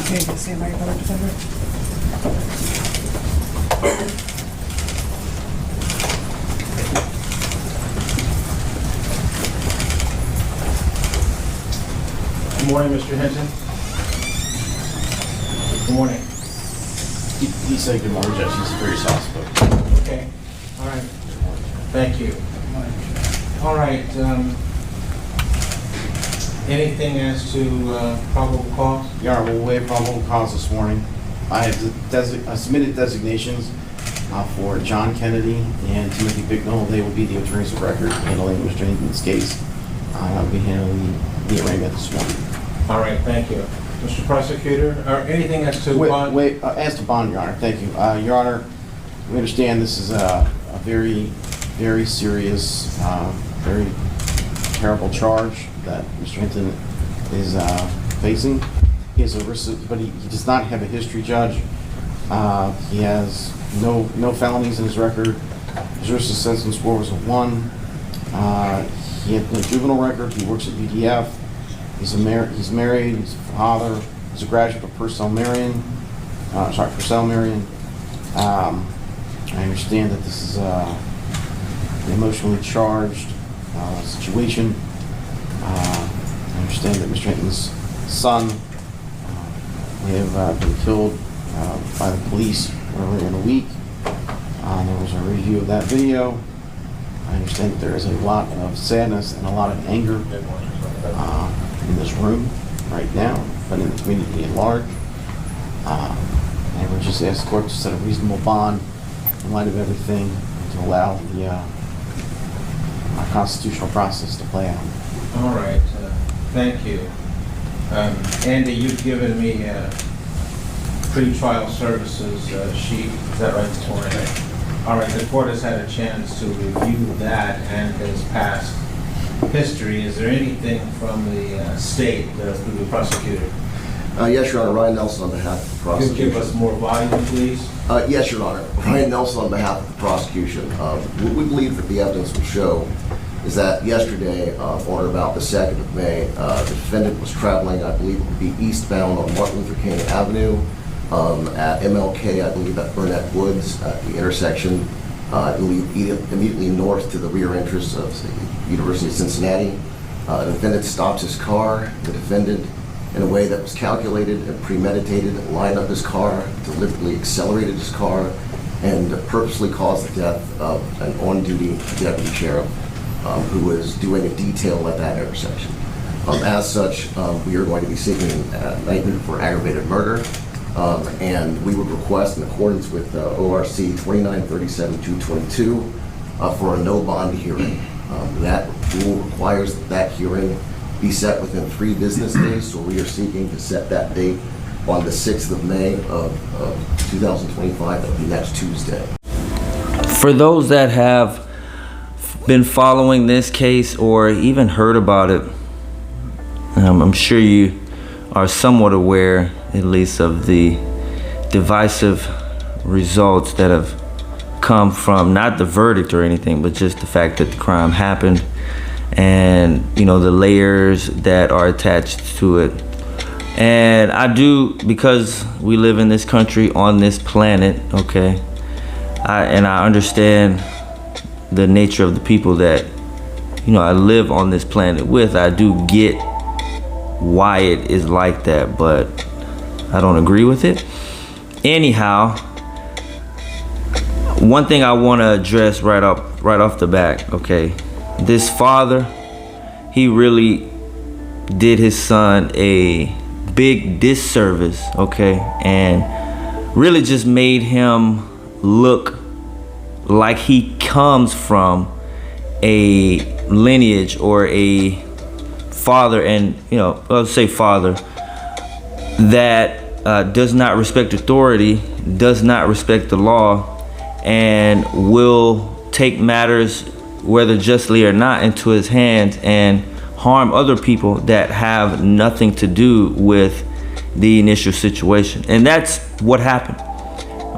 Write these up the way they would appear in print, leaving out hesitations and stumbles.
Okay, can see my public defender. Good morning, Mr. Hinton. Good morning. He said good morning, Judge. He's very soft-spoken. Okay, all right. Thank you. All right, anything as to probable cause? Your Honor, we'll waive probable cause this morning. I have submitted designations for John Kennedy and Timothy Bicknell. They will be the attorneys of record handling Mr. Hinton's case. I'll be handling the arraignment this morning. All right, thank you. Mr. Prosecutor, or anything as to bond? Wait, as to bond, Your Honor, thank you. Your Honor, we understand this is a very, very serious, very terrible charge that Mr. Hinton is facing. He has but he does not have a history, Judge. He has no felonies in his record. His risk assessment score was a 1. He had no juvenile record. He works at UDF. He's married. He's a father. He's a graduate of Purcell Marion. I understand that this is an emotionally charged situation. I understand that Mr. Hinton's son may have been killed by the police earlier in the week. There was a review of that video. I understand that there is a lot of sadness and a lot of anger in this room right now, but in the community at large. And we just ask the court to set a reasonable bond in light of everything to allow the constitutional process to play out. All right, thank you. Andy, you've given me a pre-trial services sheet. Is that right this morning? All right, the court has had a chance to review that and his past history. Is there anything from the state through the prosecutor? Yes, Your Honor. Ryan Nelson on behalf of the Could prosecution. you give us more volume, please? Yes, Your Honor. Ryan Nelson on behalf of the prosecution. What we believe that the evidence will show is that yesterday, on or about the 2nd of May, the defendant was traveling, I believe it would be eastbound on Martin Luther King Avenue at MLK, I believe at Burnett Woods, at the intersection, I believe immediately north to the rear entrance of the University of Cincinnati. The defendant stops his car. The defendant, in a way that was calculated and premeditated, lined up his car, deliberately accelerated his car, and purposely caused the death of an on-duty deputy sheriff who was doing a detail at that intersection. As such, we are going to be seeking indictment for aggravated murder, and we would request, in accordance with ORC 2937-222, for a no bond hearing. That rule requires that hearing be set within 3 business days, so we are seeking to set that date on the 6th of May of 2025, that would be next Tuesday. For those that have been following this case or even heard about it, I'm sure you are somewhat aware, at least, of the divisive results that have come from not the verdict or anything, but just the fact that the crime happened, and the layers that are attached to it. And I do, because we live in this country, on this planet, okay, I understand the nature of the people that I live on this planet with. I do get why it is like that, but I don't agree with it. Anyhow, one thing I want to address right off the bat, okay, this father, he really did his son a big disservice, okay, and really just made him look like he comes from a lineage or a father, and let's say father, that does not respect authority, does not respect the law, and will take matters, whether justly or not, into his hands and harm other people that have nothing to do with the initial situation. And that's what happened,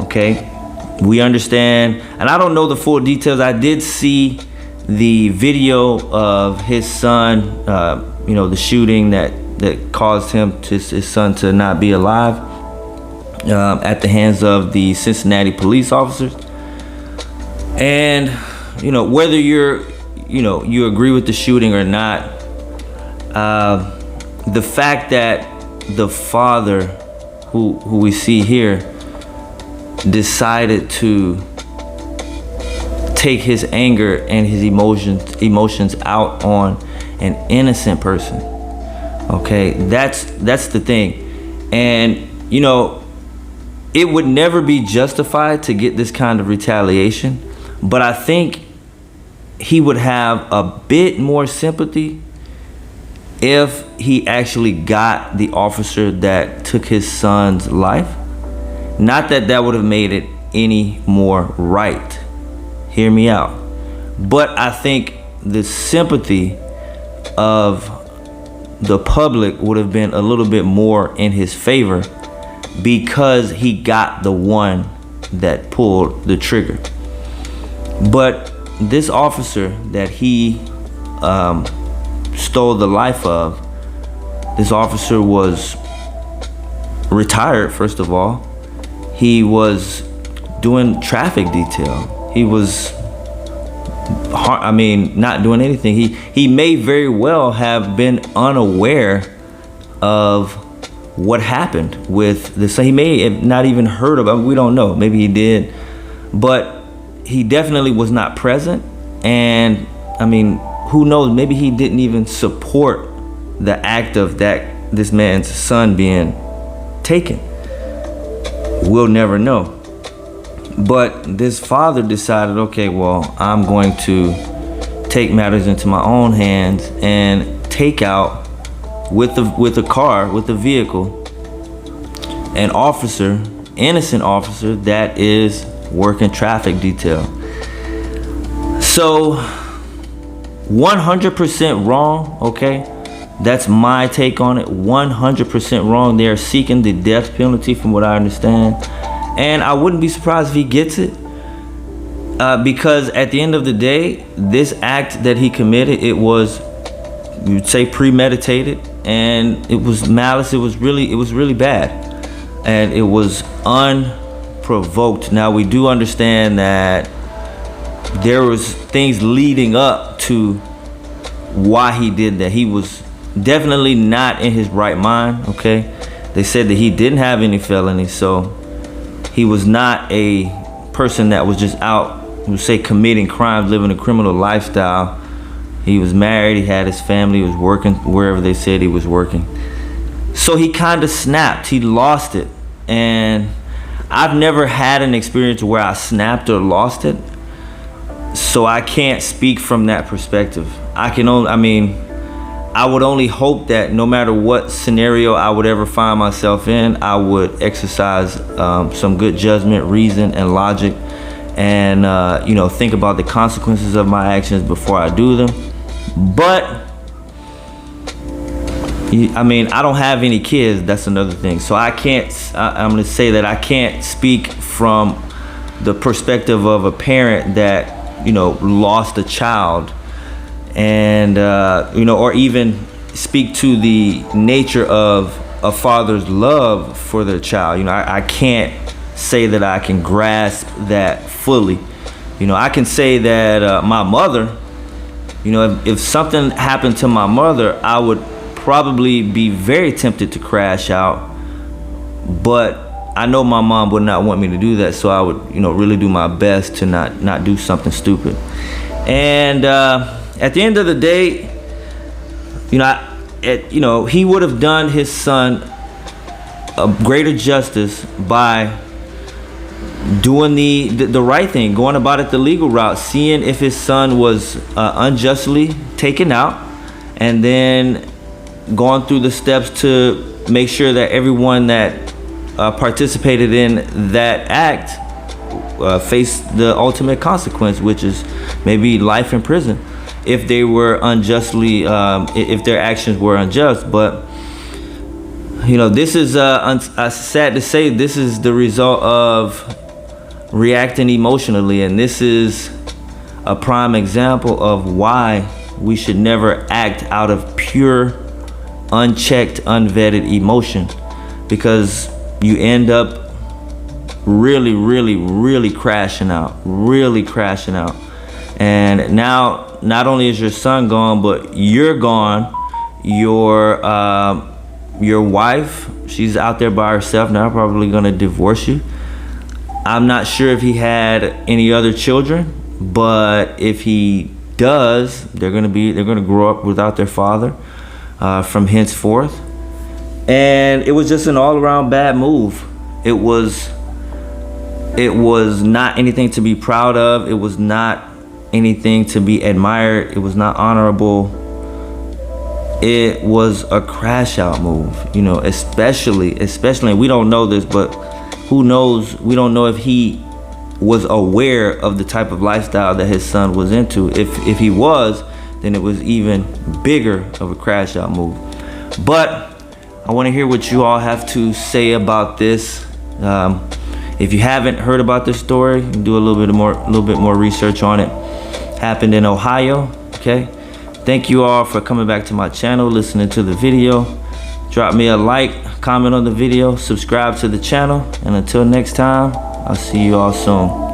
okay? We understand, and I don't know the full details. I did see the video of his son, the shooting that that caused his son to not be alive at the hands of the Cincinnati police officers. And whether you agree with the shooting or not, the fact that the father who we see here decided to take his anger and his emotions out on an innocent person. Okay, that's the thing. And it would never be justified to get this kind of retaliation, but I think he would have a bit more sympathy if he actually got the officer that took his son's life. Not that that would have made it any more right. Hear me out. But I think the sympathy of the public would have been a little bit more in his favor because he got the one that pulled the trigger. But this officer that he stole the life of, this officer was retired, first of all. He was doing traffic detail. He was, not doing anything. He may very well have been unaware of what happened with this. He may have not even heard about it. We don't know. Maybe he did. But he definitely was not present. And who knows? Maybe he didn't even support the act of this man's son being taken. We'll never know. But this father decided, okay, well, I'm going to take matters into my own hands and take out with a vehicle, an officer, innocent officer that is working traffic detail. So 100% wrong, okay? That's my take on it. 100% wrong. They are seeking the death penalty from what I understand. And I wouldn't be surprised if he gets it. Because at the end of the day, this act that he committed, it was, you'd say, premeditated, and it was malice. It was really bad, and it was unprovoked. Now we do understand that there was things leading up to why he did that. He was definitely not in his right mind. Okay, they said that he didn't have any felonies, so he was not a person that was just out, say, committing crimes, living a criminal lifestyle. He was married, he had his family, he was working wherever they said he was working. So he kind of snapped, he lost it. And I've never had an experience where I snapped or lost it. So I can't speak from that perspective. I would only hope that no matter what scenario I would ever find myself in, I would exercise some good judgment, reason, and logic, and think about the consequences of my actions before I do them. But I don't have any kids. That's another thing. So I can't. I'm going to say that I can't speak from the perspective of a parent that lost a child, and or even speak to the nature of a father's love for their child. I can't say that I can grasp that fully. I can say that my mother, if something happened to my mother, I would probably be very tempted to crash out, but I know my mom would not want me to do that, so I would really do my best to not do something stupid. And at the end of the day, he would have done his son a greater justice by doing the right thing, going about it the legal route, seeing if his son was unjustly taken out, and then going through the steps to make sure that everyone that participated in that act faced the ultimate consequence, which is maybe life in prison if they were unjustly, if their actions were unjust. But this is sad to say, this is the result of reacting emotionally, and this is a prime example of why we should never act out of pure unchecked, unvetted emotion, because you end up really crashing out, and now not only is your son gone, but you're gone. Your wife, she's out there by herself now, probably gonna divorce you. I'm not sure if he had any other children, but if he does, they're gonna grow up without their father from henceforth. And it was just an all-around bad move. It was not anything to be proud of. It was not anything to be admired. It was not honorable. It was a crash out move, you know, especially, we don't know this, but who knows, we don't know if he was aware of the type of lifestyle that his son was into. If he was, then it was even bigger of a crash out move. But I want to hear what you all have to say about this. If you haven't heard about this story, do a little bit more research on it. Happened in Ohio, okay? Thank you all for coming back to my channel, listening to the video. Drop me a like, comment on the video, subscribe to the channel, and until next time, I'll see you all soon.